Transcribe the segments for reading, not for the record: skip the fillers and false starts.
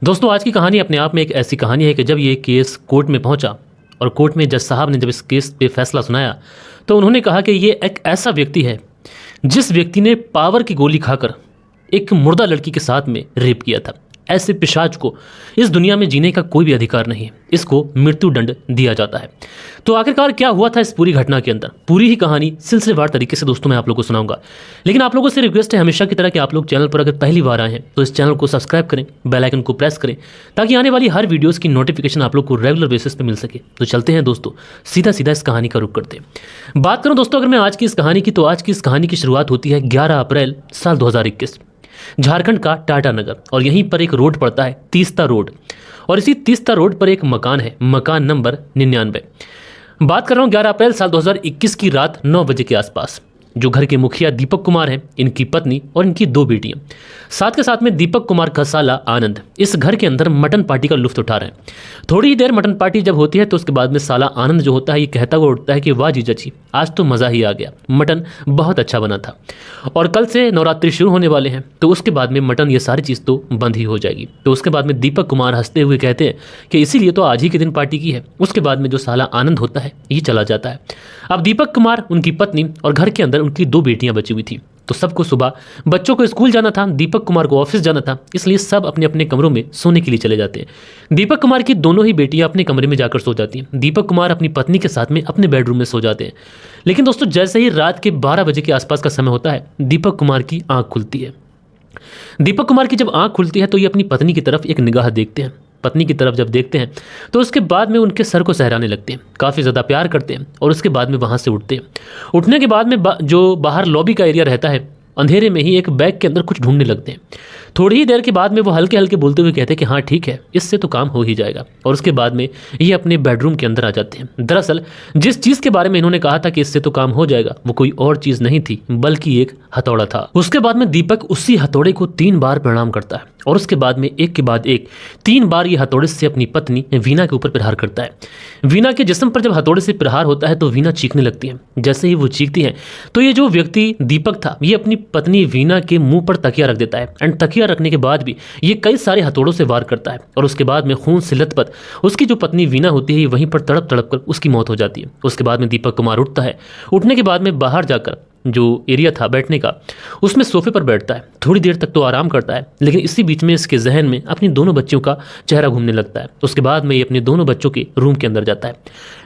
दोस्तों आज की कहानी अपने आप में एक ऐसी कहानी है कि जब ये केस कोर्ट में पहुंचा और कोर्ट में जज साहब ने जब इस केस पे फैसला सुनाया तो उन्होंने कहा कि ये एक ऐसा व्यक्ति है जिस व्यक्ति ने पावर की गोली खाकर एक मुर्दा लड़की के साथ में रेप किया था। ऐसे पिशाच को इस दुनिया में जीने का कोई भी अधिकार नहीं है, इसको मृत्यु दंड दिया जाता है। तो आखिरकार क्या हुआ था इस पूरी घटना के अंदर, पूरी ही कहानी सिलसिलेवार तरीके से दोस्तों मैं आप लोगों को सुनाऊंगा। लेकिन आप लोगों से रिक्वेस्ट है हमेशा की तरह कि आप लोग चैनल पर अगर पहली बार आए हैं तो इस चैनल को सब्सक्राइब करें, बेल आइकन को प्रेस करें ताकि आने वाली हर वीडियोज़ की नोटिफिकेशन आप लोग को रेगुलर बेसिस पर मिल सके। तो चलते हैं दोस्तों, सीधा सीधा इस कहानी का रुख करते हैं। बात करूँ दोस्तों अगर मैं आज की इस कहानी की, तो आज की इस कहानी की शुरुआत होती है 11 अप्रैल साल 2021 झारखंड का टाटा नगर, और यहीं पर एक रोड पड़ता है तीस्ता रोड, और इसी तीस्ता रोड पर एक मकान है, मकान नंबर 99। बात कर रहा हूँ 11 अप्रैल साल 2021 की रात 9 बजे के आसपास। जो घर के मुखिया दीपक कुमार हैं, इनकी पत्नी और इनकी 2 बेटियां, साथ के साथ में दीपक कुमार का साला आनंद इस घर के अंदर मटन पार्टी का लुत्फ उठा रहे हैं। थोड़ी ही देर मटन पार्टी जब होती है तो उसके बाद में साला आनंद जो होता है ये कहता हुआ उठता है कि वाह जीजा जी, आज तो मज़ा ही आ गया, मटन बहुत अच्छा बना था और कल से नवरात्रि शुरू होने वाले हैं तो उसके बाद में मटन ये सारी चीज़ तो बंद ही हो जाएगी। तो उसके बाद में दीपक कुमार हंसते हुए कहते हैं कि इसीलिए तो आज ही के दिन पार्टी की है। उसके बाद में जो साला आनंद होता है ये चला जाता है। अब दीपक कुमार, उनकी पत्नी और घर के अंदर उनकी 2 बेटियां बची हुई थी। तो सबको सुबह बच्चों को स्कूल जाना था, दीपक कुमार को ऑफिस जाना था, इसलिए सब अपने अपने कमरों में सोने के लिए चले जाते हैं। दीपक कुमार की दोनों ही बेटियां अपने कमरे में जाकर सो जाती हैं। दीपक कुमार अपनी पत्नी के साथ में अपने बेडरूम में सो जाते हैं। लेकिन दोस्तों जैसे ही रात के 12 बजे के आसपास का समय होता है, दीपक कुमार की आंख खुलती है। दीपक कुमार की जब आंख खुलती है तो ये अपनी पत्नी की तरफ एक निगाह देखते हैं। पत्नी की तरफ जब देखते हैं तो उसके बाद में उनके सर को सहराने लगते हैं, काफ़ी ज़्यादा प्यार करते हैं और उसके बाद में वहाँ से उठते हैं। उठने के बाद में जो बाहर लॉबी का एरिया रहता है, अंधेरे में ही एक बैग के अंदर कुछ ढूंढने लगते हैं। थोड़ी ही देर के बाद में वो हल्के हल्के बोलते हुए कहते हैं कि हाँ ठीक है, इससे तो काम हो ही जाएगा, और उसके बाद में ये अपने बेडरूम के अंदर आ जाते हैं। दरअसल जिस चीज़ के बारे में इन्होंने कहा था कि इससे तो काम हो जाएगा, वो कोई और चीज़ नहीं थी बल्कि एक हथौड़ा था। उसके बाद में दीपक उसी हथौड़े को 3 बार प्रणाम करता है और उसके बाद में एक के बाद एक 3 बार ये हथौड़े से अपनी पत्नी वीना के ऊपर प्रहार करता है। वीना के जिस्म पर जब हथौड़े से प्रहार होता है तो वीना चीखने लगती है। जैसे ही वो चीखती है तो ये जो व्यक्ति दीपक था ये अपनी पत्नी वीना के मुंह पर तकिया रख देता है, एंड तकिया रखने के बाद भी ये कई सारे हथौड़ों से वार करता है और उसके बाद में खून से लथपथ उसकी जो पत्नी वीना होती है ये वहीं पर तड़प तड़प कर उसकी मौत हो जाती है। उसके बाद में दीपक कुमार उठता है। उठने के बाद में बाहर जाकर जो एरिया था बैठने का, उसमें सोफे पर बैठता है। थोड़ी देर तक तो आराम करता है, लेकिन इसी बीच में इसके जहन में अपनी दोनों बच्चियों का चेहरा घूमने लगता है। उसके बाद में ये अपने दोनों बच्चों के रूम के अंदर जाता है।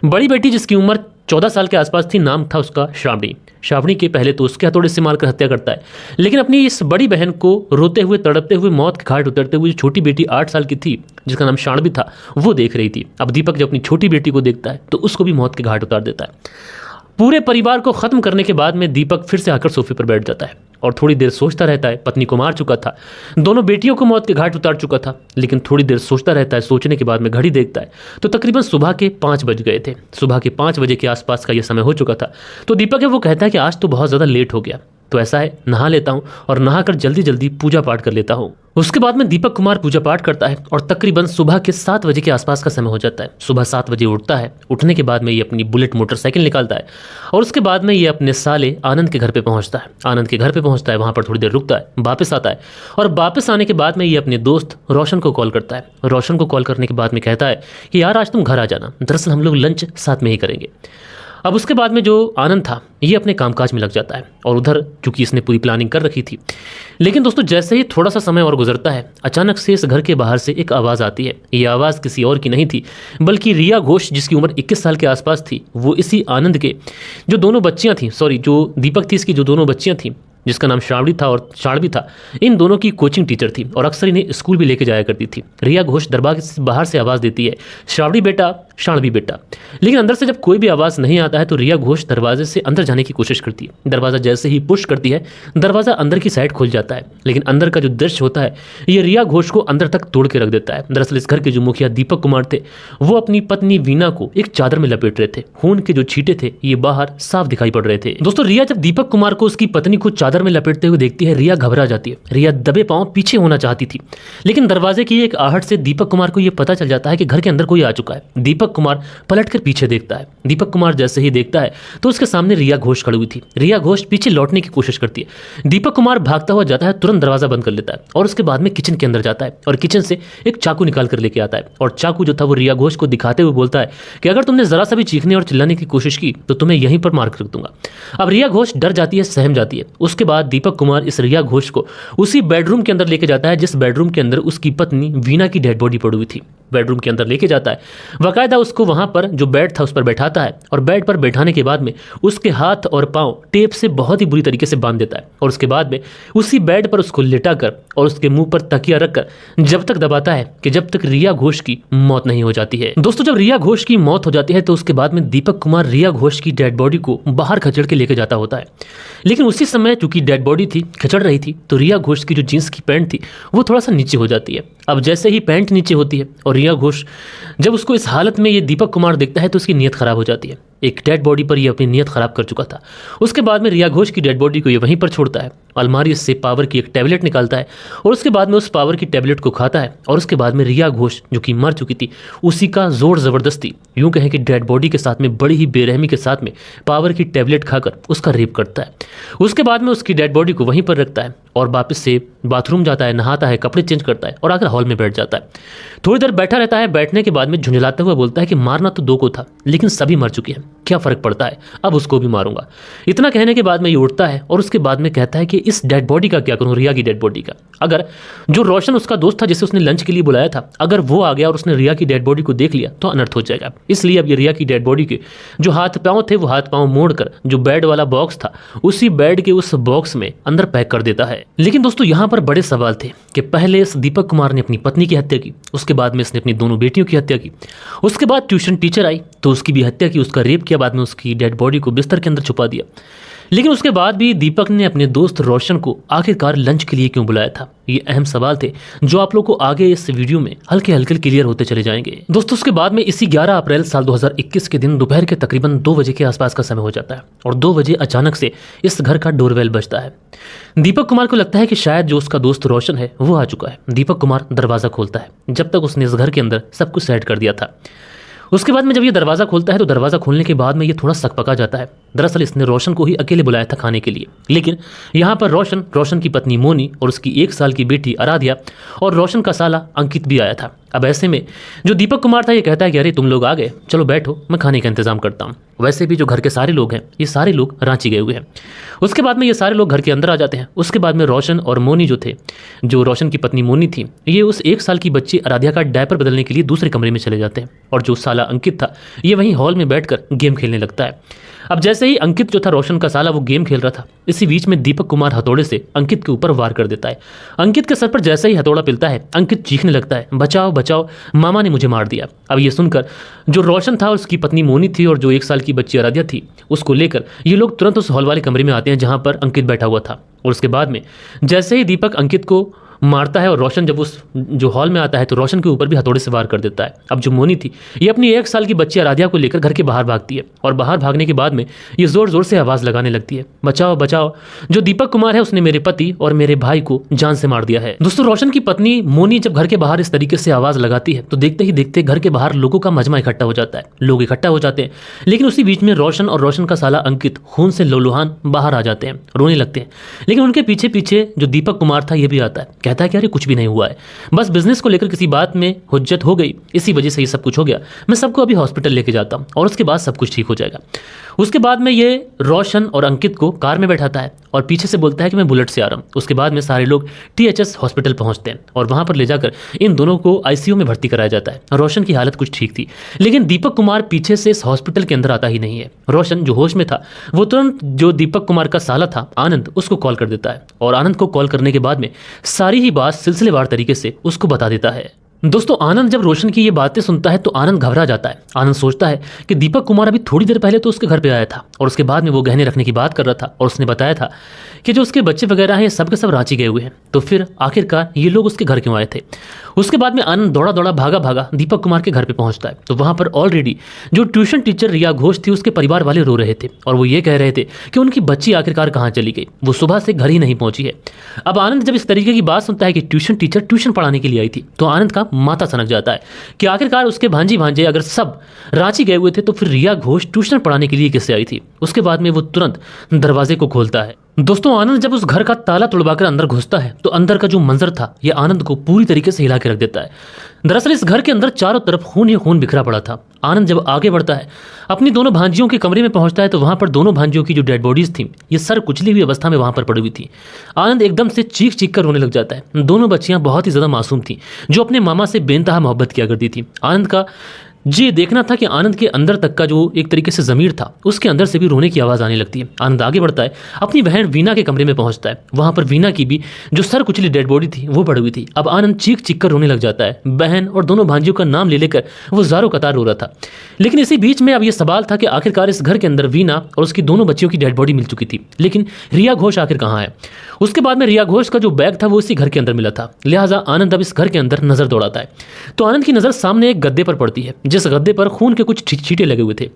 बड़ी बेटी जिसकी उम्र 14 साल के आसपास थी, नाम था उसका श्रावणी। श्रावणी के पहले तो उसके हथौड़े से मारकर हत्या करता है, लेकिन अपनी इस बड़ी बहन को रोते हुए तड़पते हुए मौत के घाट उतरते हुए छोटी बेटी 8 साल की थी जिसका नाम शाणवी था, वो देख रही थी। अब दीपक जब अपनी छोटी बेटी को देखता है तो उसको भी मौत के घाट उतार देता है। पूरे परिवार को खत्म करने के बाद में दीपक फिर से आकर सोफे पर बैठ जाता है और थोड़ी देर सोचता रहता है। पत्नी को मार चुका था, दोनों बेटियों को मौत के घाट उतार चुका था, लेकिन थोड़ी देर सोचता रहता है। सोचने के बाद में घड़ी देखता है तो तकरीबन सुबह के 5 बज गए थे। सुबह के 5 बजे के आसपास का यह समय हो चुका था। तो दीपक है वो कहता है कि आज तो बहुत ज़्यादा लेट हो गया, तो ऐसा है नहा लेता हूँ और नहाकर जल्दी जल्दी पूजा पाठ कर लेता हूँ। उसके बाद में दीपक कुमार पूजा पाठ करता है और तकरीबन सुबह के 7 बजे के आसपास का समय हो जाता है। सुबह 7 बजे उठता है। उठने के बाद में ये अपनी बुलेट मोटरसाइकिल निकालता है और उसके बाद में ये अपने साले आनंद के घर पे पहुंचता है। आनंद के घर पे पहुंचता है, वहाँ पर थोड़ी देर रुकता है, वापस आता है और वापस आने के बाद में ये अपने दोस्त रोशन को कॉल करता है। रोशन को कॉल करने के बाद में कहता है कि यार आज तुम घर आ जाना, दरअसल हम लोग लंच साथ में ही करेंगे। अब उसके बाद में जो आनंद था ये अपने कामकाज में लग जाता है और उधर चूंकि इसने पूरी प्लानिंग कर रखी थी। लेकिन दोस्तों जैसे ही थोड़ा सा समय और गुजरता है, अचानक से इस घर के बाहर से एक आवाज़ आती है। ये आवाज़ किसी और की नहीं थी बल्कि रिया घोष, जिसकी उम्र 21 साल के आसपास थी। वो इसी आनंद के जो दोनों बच्चियाँ थीं, जो दीपक थी इसकी जो दोनों बच्चियाँ थीं, जिसका नाम श्रावणी था और शाणवी था, इन दोनों की कोचिंग टीचर थी और अक्सर इन्हें स्कूल भी लेके जाया करती थी। रिया घोष दरबार से बाहर से आवाज़ देती है, श्रावणी बेटा, शाणवी बेटा। लेकिन अंदर से जब कोई भी आवाज़ नहीं आता है तो रिया घोष दरवाजे से अंदर जाने की कोशिश करती है। दरवाज़ा जैसे ही पुश करती है, दरवाज़ा अंदर की साइड खुल जाता है, लेकिन अंदर का जो दृश्य होता है ये रिया घोष को अंदर तक तोड़ के रख देता है। दरअसल इस घर के जो मुखिया दीपक कुमार थे वो अपनी पत्नी वीना को एक चादर में लपेट रहे थे। खून के जो छींटे थे ये बाहर साफ दिखाई पड़ रहे थे। दोस्तों रिया जब दीपक कुमार को उसकी पत्नी को चादर में लपेटते हुए देखती है, रिया घबरा जाती है। रिया दबे पांव पीछे होना चाहती थी, लेकिन दरवाजे की एक आहट से दीपक कुमार को यह पता चल जाता है कि घर के अंदर कोई आ चुका है। दीपक दीपक कुमार पलटकर पीछे देखता है। दीपक कुमार जैसे ही देखता है तो उसके सामने रिया घोष खड़ी हुई थी। रिया घोष पीछे लौटने की कोशिश करती है। दीपक कुमार भागता हुआ जाता है, तुरंत दरवाजा बंद कर लेता है और उसके बाद में किचन के अंदर जाता है और किचन से एक चाकू निकाल कर लेके आता है और चाकू जो था वो रिया घोष को दिखाते हुए बोलता है कि अगर तुमने जरा सा भी चीखने और चिल्लाने की कोशिश की तो तुम्हें यहीं पर मार कर रख दूंगा। अब रिया घोष डर जाती है, सहम जाती है। उसके बाद दीपक कुमार इस रिया घोष को उसी बेडरूम के अंदर लेके जाता है जिस बेडरूम के अंदर उसकी पत्नी वीना की डेड बॉडी पड़ी हुई थी। बेडरूम के अंदर लेके जाता है, बाकायदा उसको वहां पर जो बेड था उस पर बैठाता है और बेड पर बैठाने के बाद में उसके हाथ और पांव टेप से बहुत ही बुरी तरीके से बांध देता है और उसके बाद में उसी बेड पर उसको लिटाकर और उसके मुंह पर तकिया रखकर जब तक दबाता है कि जब तक रिया घोष की मौत नहीं हो जाती है। दोस्तों, जब रिया घोष की मौत हो जाती है तो उसके बाद में दीपक कुमार रिया घोष की डेड बॉडी को बाहर खचेड़ के लेके जाता होता है। लेकिन उसी समय चूंकि डेड बॉडी थी, खचड़ रही थी, तो रिया घोष की जो जींस की पैंट थी वो थोड़ा सा नीचे हो जाती है। अब जैसे ही पैंट नीचे होती है और रिया घोष जब उसको इस हालत में ये दीपक कुमार देखता है तो उसकी नीयत खराब हो जाती है। एक डेड बॉडी पर ये अपनी नीयत खराब कर चुका था। उसके बाद में रिया घोष की डेड बॉडी को ये वहीं पर छोड़ता है, अलमारी से पावर की एक टैबलेट निकालता है और उसके बाद में उस पावर की टैबलेट को खाता है और उसके बाद में रिया घोष जो कि मर चुकी थी उसी का जोर जबरदस्ती यूं कहें कि डेड बॉडी के साथ में बड़ी ही बेरहमी के साथ में पावर की टैबलेट खाकर उसका रेप करता है। उसके बाद में उसकी डेड बॉडी को वहीं पर रखता है और वापस से बाथरूम जाता है, नहाता है, कपड़े चेंज करता है और आकर हॉल में बैठ जाता है। थोड़ी देर बैठा रहता है, बैठने के बाद में झुंझलाते हुए बोलता है कि मारना तो दो को था लेकिन सभी मर चुके हैं, क्या फर्क पड़ता है, अब उसको भी मारूंगा। इतना कहने के बाद में ये उठता है और उसके बाद में कहता है कि इस डेड बॉडी का क्या करूं, रिया की डेड बॉडी का। अगर जो रोशन उसका दोस्त था जिसे उसने लंच के लिए बुलाया था, अगर वो आ गया और उसने रिया की डेड बॉडी को देख लिया तो अनर्थ हो जाएगा। इसलिए अब ये रिया की डेड बॉडी के जो हाथ पांव थे वो हाथ पांव मोड़कर जो बेड वाला बॉक्स था उसी बेड के उस बॉक्स में अंदर पैक कर देता है। लेकिन दोस्तों यहाँ पर बड़े सवाल थे कि पहले इस दीपक कुमार ने अपनी पत्नी की हत्या की, उसके बाद में इसने अपनी दोनों बेटियों की हत्या की, उसके बाद ट्यूशन टीचर आई तो उसकी भी हत्या की, उसका रेप किया, बाद में उसकी डेड बॉडी को बिस्तर के अंदर छुपा दिया। लेकिन उसके बाद भी दीपक ने अपने दोस्त रोशन को आखिरकार लंच के लिए क्यों बुलाया था, ये अहम सवाल थे जो आप लोग को आगे इस वीडियो में हल्के हल्के क्लियर होते चले जाएंगे। दोस्तों, उसके बाद में इसी 11 अप्रैल साल 2021 के दिन दोपहर के तकरीबन 2 बजे के आसपास का समय हो जाता है और 2 बजे अचानक से इस घर का डोरबेल बजता है। दीपक कुमार को लगता है कि शायद जो उसका दोस्त रोशन है वो आ चुका है। दीपक कुमार दरवाजा खोलता है, जब तक उसने इस घर के अंदर सब कुछ सेट कर दिया था। उसके बाद में जब ये दरवाज़ा खोलता है तो दरवाज़ा खोलने के बाद में ये थोड़ा सकपका जाता है। दरअसल इसने रोशन को ही अकेले बुलाया था खाने के लिए, लेकिन यहाँ पर रोशन की पत्नी मोनी और उसकी 1 साल की बेटी आराध्या और रोशन का साला अंकित भी आया था। अब ऐसे में जो दीपक कुमार था ये कहता है कि अरे तुम लोग आ गए, चलो बैठो, मैं खाने का इंतजाम करता हूँ। वैसे भी जो घर के सारे लोग हैं ये सारे लोग रांची गए हुए हैं। उसके बाद में ये सारे लोग घर के अंदर आ जाते हैं। उसके बाद में रोशन और मोनी जो थे, जो रोशन की पत्नी मोनी थी, ये उस 1 साल की बच्ची आराध्या का डायपर बदलने के लिए दूसरे कमरे में चले जाते हैं और जो साला अंकित था ये वहीं हॉल में बैठकर गेम खेलने लगता है। अब जैसे ही अंकित जो था रोशन का साला वो गेम खेल रहा था, इसी बीच में दीपक कुमार हथौड़े से अंकित के ऊपर वार कर देता है। अंकित के सर पर जैसे ही हथौड़ा पिलता है अंकित चीखने लगता है, बचाओ बचाओ, मामा ने मुझे मार दिया। अब ये सुनकर जो रोशन था, उसकी पत्नी मोनी थी और जो 1 साल की बच्ची आराध्या थी, उसको लेकर ये लोग तुरंत उस हॉल वाले कमरे में आते हैं जहां पर अंकित बैठा हुआ था। और उसके बाद में जैसे ही दीपक अंकित को मारता है और रोशन जब उस जो हॉल में आता है तो रोशन के ऊपर भी हथौड़े से वार कर देता है। अब जो मोनी थी ये अपनी 1 साल की बच्ची आराध्या को लेकर घर के बाहर भागती है और बाहर भागने के बाद में ये जोर जोर से आवाज़ लगाने लगती है, बचाओ बचाओ, जो दीपक कुमार है उसने मेरे पति और मेरे भाई को जान से मार दिया है। दोस्तों, रोशन की पत्नी मोनी जब घर के बाहर इस तरीके से आवाज़ लगाती है तो देखते ही देखते घर के बाहर लोगों का मजमा इकट्ठा हो जाता है। लोग इकट्ठा हो जाते हैं, लेकिन उसी बीच में रोशन और रोशन का साला अंकित खून से लहूलुहान बाहर आ जाते हैं, रोने लगते हैं। लेकिन उनके पीछे पीछे जो दीपक कुमार था ये भी आता है, कहता है कि अरे कुछ भी नहीं हुआ है, बस बिजनेस को लेकर किसी बात में हुज्जत हो गई, इसी वजह से ये सब कुछ हो गया, मैं सबको अभी हॉस्पिटल लेके जाता हूं और उसके बाद सब कुछ ठीक हो जाएगा। उसके बाद में ये रोशन और अंकित को कार में बैठाता है और पीछे से बोलता है कि मैं बुलेट से आ रहा हूं। उसके बाद में सारे लोग THS हॉस्पिटल पहुंचते हैं और वहां पर ले जाकर इन दोनों को ICU में भर्ती कराया जाता है। रोशन की हालत कुछ ठीक थी, लेकिन दीपक कुमार पीछे से इस हॉस्पिटल के अंदर आता ही नहीं है। रोशन जो होश में था वो तुरंत जो दीपक कुमार का साला था आनंद, उसको कॉल कर देता है और आनंद को कॉल करने के बाद में सारी ही बात सिलसिलेवार तरीके से उसको बता देता है। दोस्तों, आनंद जब रोशन की ये बातें सुनता है तो आनंद घबरा जाता है। आनंद सोचता है कि दीपक कुमार अभी थोड़ी देर पहले तो उसके घर पे आया था और उसके बाद में वो गहने रखने की बात कर रहा था और उसने बताया था कि जो उसके बच्चे वगैरह हैं सब के सब रांची गए हुए हैं, तो फिर आखिरकार ये लोग उसके घर क्यों आए थे। उसके बाद में आनंद दौड़ा दौड़ा भागा भागा दीपक कुमार के घर पे पहुंचता है तो वहां पर ऑलरेडी जो ट्यूशन टीचर रिया घोष थी उसके परिवार वाले रो रहे थे और वो ये कह रहे थे कि उनकी बच्ची आखिरकार कहाँ चली गई, वो सुबह से घर ही नहीं पहुंची है। अब आनंद जब इस तरीके की बात सुनता है कि ट्यूशन टीचर ट्यूशन पढ़ाने के लिए आई थी तो आनंद का माथा सनक जाता है कि आखिरकार उसके भांजी भांजे अगर सब रांची गए हुए थे तो फिर रिया घोष ट्यूशन पढ़ाने के लिए कैसे आई थी। उसके बाद में वो तुरंत दरवाजे को खोलता है। दोस्तों, आनंद जब उस घर का ताला तोड़वाकर अंदर घुसता है तो अंदर का जो मंजर था ये आनंद को पूरी तरीके से हिला के रख देता है। दरअसल इस घर के अंदर चारों तरफ खून ही खून बिखरा पड़ा था। आनंद जब आगे बढ़ता है, अपनी दोनों भांजियों के कमरे में पहुंचता है तो वहां पर दोनों भांजियों की जो डेड बॉडीज थी ये सर कुचली हुई अवस्था में वहां पर पड़ी हुई थी। आनंद एकदम से चीख चीख कर रोने लग जाता है। दोनों बच्चियां बहुत ही ज्यादा मासूम थी जो अपने मामा से बेइंतहा मोहब्बत किया करती थी। आनंद का ये देखना था कि आनंद के अंदर तक का जो एक तरीके से जमीर था उसके अंदर से भी रोने की आवाज आने लगती है। आनंद आगे बढ़ता है, अपनी बहन वीना के कमरे में पहुंचता है। वहां पर वीना की भी जो सर कुचली डेड बॉडी थी वो पड़ी हुई थी। अब आनंद चीख चीख कर रोने लग जाता है। बहन और दोनों भांजियों का नाम ले लेकर वो ज़ारो कतार रो रहा था। लेकिन इसी बीच में अब ये सवाल था कि आखिरकार इस घर के अंदर वीना और उसकी दोनों बच्चियों की डेड बॉडी मिल चुकी थी, लेकिन रिया घोष आखिर कहाँ है। उसके बाद में रिया घोष का जो बैग था वो इसी घर के अंदर मिला था। लिहाजा आनंद अब इस घर के अंदर नजर दौड़ाता है तो आनंद की नजर सामने एक गद्दे पर पड़ती है जिस गद्दे पर खून के कुछ छींटे लगे हुए थे।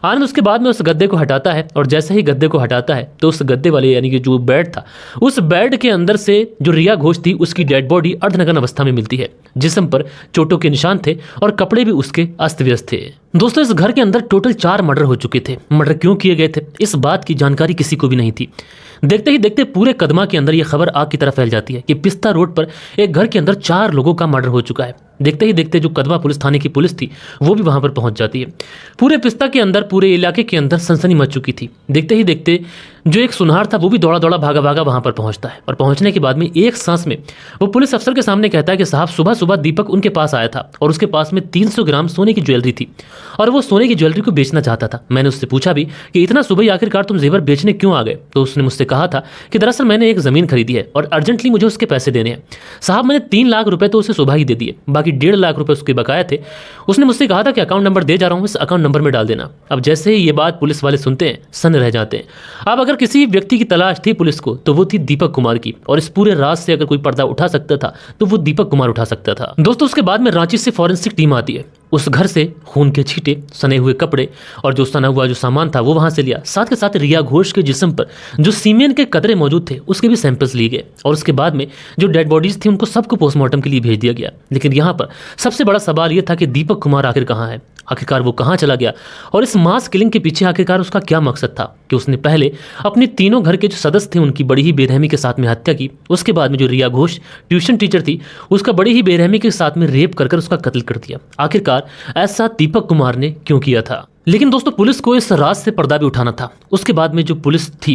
आनंद उसके बाद में उस गद्दे को हटाता है और जैसे ही गद्दे को हटाता है तो उस गद्दे वाले यानी कि जो बेड था उस बेड के अंदर से जो रिया घोष थी उसकी डेड बॉडी अर्धनग्न अवस्था में मिलती है। जिस्म पर चोटों के निशान थे और कपड़े भी उसके अस्त व्यस्त थे। दोस्तों, इस घर के अंदर टोटल 4 मर्डर हो चुके थे। मर्डर क्यों किए गए थे इस बात की जानकारी किसी को भी नहीं थी। देखते ही देखते पूरे कदमा के अंदर यह खबर आग की तरह फैल जाती है कि पिस्ता रोड पर एक घर के अंदर 4 लोगों का मर्डर हो चुका है। देखते ही देखते जो कदमा पुलिस थाने की पुलिस थी वो भी वहां पर पहुंच जाती है। पूरे पिस्ता के अंदर, पूरे इलाके के अंदर सनसनी मच चुकी थी। देखते ही देखते जो एक सुनहार था वो भी दौड़ा दौड़ा भागा भागा वहां पर पहुंचता है और पहुंचने के बाद में एक सांस में वो पुलिस अफसर के सामने कहता है कि साहब, सुबह सुबह दीपक उनके पास आया था और उसके पास में 300 ग्राम सोने की ज्वेलरी थी और वो सोने की ज्वेलरी को बेचना चाहता था। मैंने उससे पूछा भी कि इतना सुबह ही आखिरकार तुम जेवर बेचने क्यों आ गए, तो उसने मुझसे कहा था कि दरअसल मैंने एक जमीन खरीदी है और अर्जेंटली मुझे उसके पैसे देने हैं। साहब, मैंने 3 लाख रुपए तो उसे सुबह ही दे दिए, बाकी 1.5 लाख रुपए उसके बकाया थे। उसने मुझसे कहा था कि अकाउंट नंबर दे जा रहा हूं, इस अकाउंट नंबर में डाल देना। अब जैसे ही ये बात पुलिस वाले सुनते हैं सन रह जाते हैं। अब अगर किसी व्यक्ति की तलाश थी पुलिस को तो वो थी दीपक कुमार की, और इस पूरे राज से अगर कोई पर्दा उठा सकता था तो वो दीपक कुमार उठा सकता था। दोस्तों, उसके बाद में रांची से फॉरेंसिक टीम आती है। उस घर से खून के छींटे, सने हुए कपड़े और जो सना हुआ जो सामान था वो वहां से लिया। साथ के साथ रिया घोष के जिस्म पर जो सीमेंट के कतरे मौजूद थे उसके भी सैंपल्स लिए गए और उसके बाद में जो डेड बॉडीज थी उनको सबको पोस्टमार्टम के लिए भेज दिया गया। लेकिन यहाँ पर सबसे बड़ा सवाल यह था कि दीपक कुमार आखिर कहाँ है, आखिरकार वो कहाँ चला गया और इस मास किलिंग के पीछे आखिरकार उसका क्या मकसद था कि उसने पहले अपने तीनों घर के जो सदस्य थे उनकी बड़ी ही बेरहमी के साथ में हत्या की। उसके बाद में जो रिया घोष ट्यूशन टीचर थी उसका बड़ी ही बेरहमी के साथ में रेप कर उसका कत्ल कर दिया। आखिरकार ऐसा दीपक कुमार ने क्यों किया था। लेकिन दोस्तों, पुलिस को इस राज से पर्दा भी उठाना था। उसके बाद में जो पुलिस थी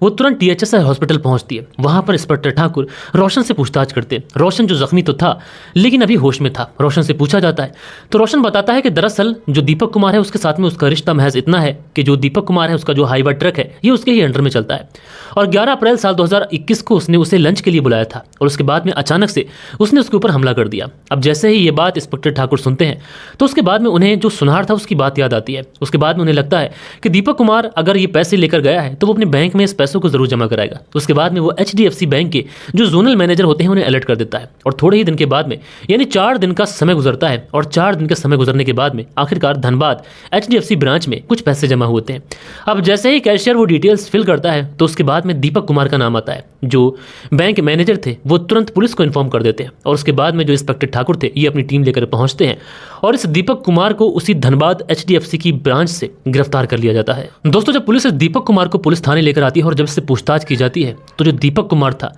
वो तुरंत THS हॉस्पिटल पहुंचती है। वहां पर इंस्पेक्टर ठाकुर रोशन से पूछताछ करते। रोशन जो जख्मी तो था लेकिन अभी होश में था। रोशन से पूछा जाता है तो रोशन बताता है कि दरअसल जो दीपक कुमार है उसके साथ में उसका रिश्ता महज इतना है कि जो दीपक कुमार है उसका जो हाईवा ट्रक है ये उसके ही अंडर में चलता है और 11 अप्रैल साल 2021 को उसने उसे लंच के लिए बुलाया था और उसके बाद में अचानक से उसने उसके ऊपर हमला कर दिया। अब जैसे ही ये बात इंस्पेक्टर ठाकुर सुनते हैं तो उसके बाद में उन्हें जो सुनार था उसकी बात याद आती है। उसके बाद में उन्हें लगता है कि दीपक कुमार अगर ये पैसे लेकर गया है तो वो अपने बैंक में इस पैसों को जरूर जमा कराएगा। उसके बाद में वो HDFC बैंक के जो जोनल मैनेजर होते हैं उन्हें अलर्ट कर देता है और थोड़े ही दिन के बाद में यानी 4 दिन का समय गुजरता है और 4 दिन के समय गुजरने के बाद में आखिरकार धनबाद HDFC ब्रांच में कुछ पैसे जमा होते हैं। अब जैसे ही कैशियर वो डिटेल्स फिल करता है तो उसके बाद में दीपक कुमार का नाम आता है। जो बैंक मैनेजर थे वो तुरंत पुलिस को इन्फॉर्म कर देते हैं और उसके बाद में जो इंस्पेक्टर ठाकुर थे ये अपनी टीम लेकर पहुंचते हैं और इस दीपक कुमार को उसी धनबाद HDFC की ब्रांच से गिरफ्तार कर लिया जाता है। दोस्तों, जब पुलिस दीपक कुमार को पुलिस थाने लेकर आती है और जब इससे पूछताछ की जाती है तो जो दीपक कुमार था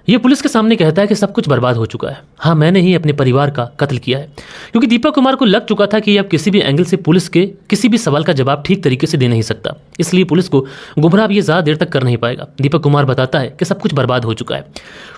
ये पुलिस के सामने कहता है कि सब कुछ बर्बाद हो चुका है। हाँ, मैंने ही अपने परिवार का कत्ल किया है, क्योंकि दीपक कुमार को लग चुका था कि अब किसी भी एंगल से पुलिस के किसी भी सवाल का जवाब ठीक तरीके से दे नहीं सकता, इसलिए पुलिस को गुमराह भी ये ज़्यादा देर तक कर नहीं पाएगा। दीपक कुमार बताता है कि सब कुछ बर्बाद हो चुका है।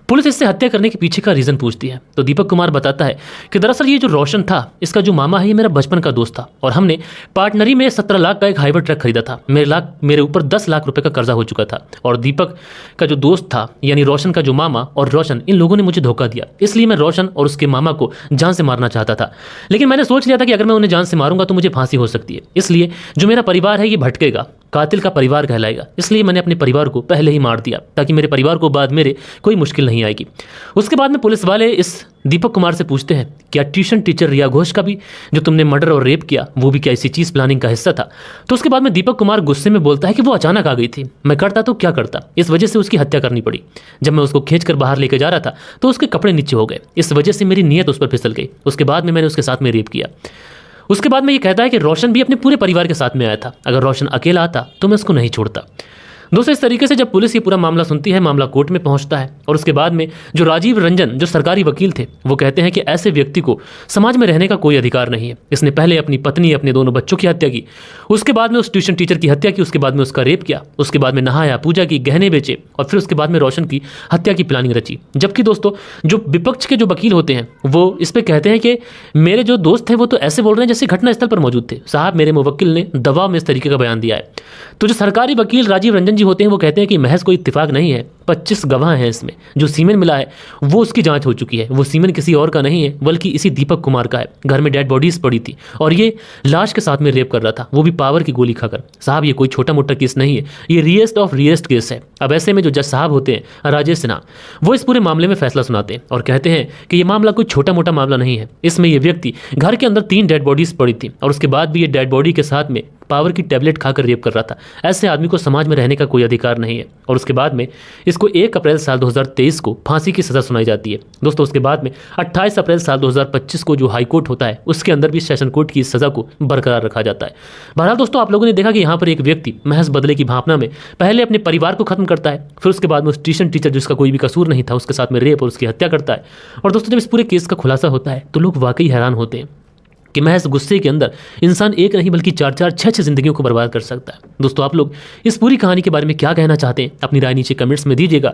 पुलिस इससे हत्या करने के पीछे का रीज़न पूछती है तो दीपक कुमार बताता है कि दरअसल ये जो रोशन था इसका जो मामा है ये मेरा बचपन का दोस्त था और हमने पार्टनरी में 17 लाख का एक हाईवा ट्रक खरीदा था। मेरे ऊपर 10 लाख रुपए का कर्जा हो चुका था और दीपक का जो दोस्त था यानी रोशन का जो मामा और रोशन, इन लोगों ने मुझे धोखा दिया, इसलिए मैं रोशन और उसके मामा को जान से मारना चाहता था। लेकिन मैंने सोच लिया था कि अगर मैं उन्हें जान से मारूंगा तो मुझे फांसी हो सकती है, इसलिए जो मेरा परिवार है ये भटकेगा, कातिल का परिवार कहलाएगा, इसलिए मैंने अपने परिवार को पहले ही मार दिया ताकि मेरे परिवार को बाद मेरे कोई मुश्किल नहीं आएगी। उसके बाद में पुलिस वाले इस दीपक कुमार से पूछते हैं क्या ट्यूशन टीचर रिया घोष का भी जो तुमने मर्डर और रेप किया वो भी क्या इसी चीज़ प्लानिंग का हिस्सा था। तो उसके बाद में दीपक कुमार गुस्से में बोलता है कि वो अचानक आ गई थी, मैं करता तो क्या करता, इस वजह से उसकी हत्या करनी पड़ी। जब मैं उसको खींच खींचकर बाहर लेकर जा रहा था तो उसके कपड़े नीचे हो गए। इस वजह से मेरी नीयत उस पर फिसल गई। उसके बाद में मैंने उसके साथ में रेप किया। उसके बाद में ये कहता है कि रोशन भी अपने पूरे परिवार के साथ में आया था, अगर रोशन अकेला आता तो मैं उसको नहीं छोड़ता। दोस्तों, इस तरीके से जब पुलिस ये पूरा मामला सुनती है, मामला कोर्ट में पहुंचता है और उसके बाद में जो राजीव रंजन जो सरकारी वकील थे वो कहते हैं कि ऐसे व्यक्ति को समाज में रहने का कोई अधिकार नहीं है। इसने पहले अपनी पत्नी, अपने दोनों बच्चों की हत्या की, उसके बाद में उस ट्यूशन टीचर की हत्या की, उसके बाद में उसका रेप किया, उसके बाद में नहाया, पूजा की, गहने बेचे और फिर उसके बाद में रोशन की हत्या की प्लानिंग रची। जबकि दोस्तों, जो विपक्ष के जो वकील होते हैं वो इस पर कहते हैं कि मेरे जो दोस्त थे वो तो ऐसे बोल रहे हैं जैसे घटनास्थल पर मौजूद थे। साहब, मेरे मुवक्किल ने दबाव में इस तरीके का बयान दिया है। तो जो सरकारी वकील राजीव रंजन जी होते हैं वो कहते हैं कि महज कोई इत्तेफाक नहीं है, 25 गवाह हैं इसमें। जो सीमेन मिला है वो उसकी जांच हो चुकी है, वो सीमेन किसी और का नहीं है बल्कि इसी दीपक कुमार का है। घर में डेड बॉडीज पड़ी थी और ये लाश के साथ में रेप कर रहा था, वो भी पावर की गोली खाकर। साहब, ये कोई छोटा मोटा केस नहीं है, ये रिएस्ट ऑफ रिएस्ट केस है। अब ऐसे में जो जज साहब होते हैं राजेश सिन्हा, वो इस पूरे मामले में फैसला सुनाते हैं और कहते हैं कि ये मामला कोई छोटा मोटा मामला नहीं है। इसमें ये व्यक्ति घर के अंदर 3 डेड बॉडीज पड़ी थी और उसके बाद भी ये डेड बॉडी के साथ में पावर की टैबलेट खाकर रेप कर रहा था। ऐसे आदमी को समाज में रहने का कोई अधिकार नहीं है। और उसके बाद में इसको 1 अप्रैल साल 2023 को फांसी की सजा सुनाई जाती है। दोस्तों, उसके बाद में 28 अप्रैल साल 2025 को जो हाई कोर्ट होता है उसके अंदर भी सेशन कोर्ट की इस सजा को बरकरार रखा जाता है। बहरहाल दोस्तों, आप लोगों ने देखा कि यहाँ पर एक व्यक्ति महज बदले की भावना में पहले अपने परिवार को खत्म करता है, फिर उसके बाद में उस ट्यूशन टीचर जिसका कोई भी कसूर नहीं था उसके साथ में रेप और उसकी हत्या करता है। और दोस्तों, जब इस पूरे केस का खुलासा होता है तो लोग वाकई हैरान होते हैं कि महज गुस्से के अंदर इंसान एक नहीं बल्कि 4-4, 6-6 जिंदगियों को बर्बाद कर सकता है। दोस्तों, आप लोग इस पूरी कहानी के बारे में क्या कहना चाहते हैं? अपनी राय नीचे कमेंट्स में दीजिएगा।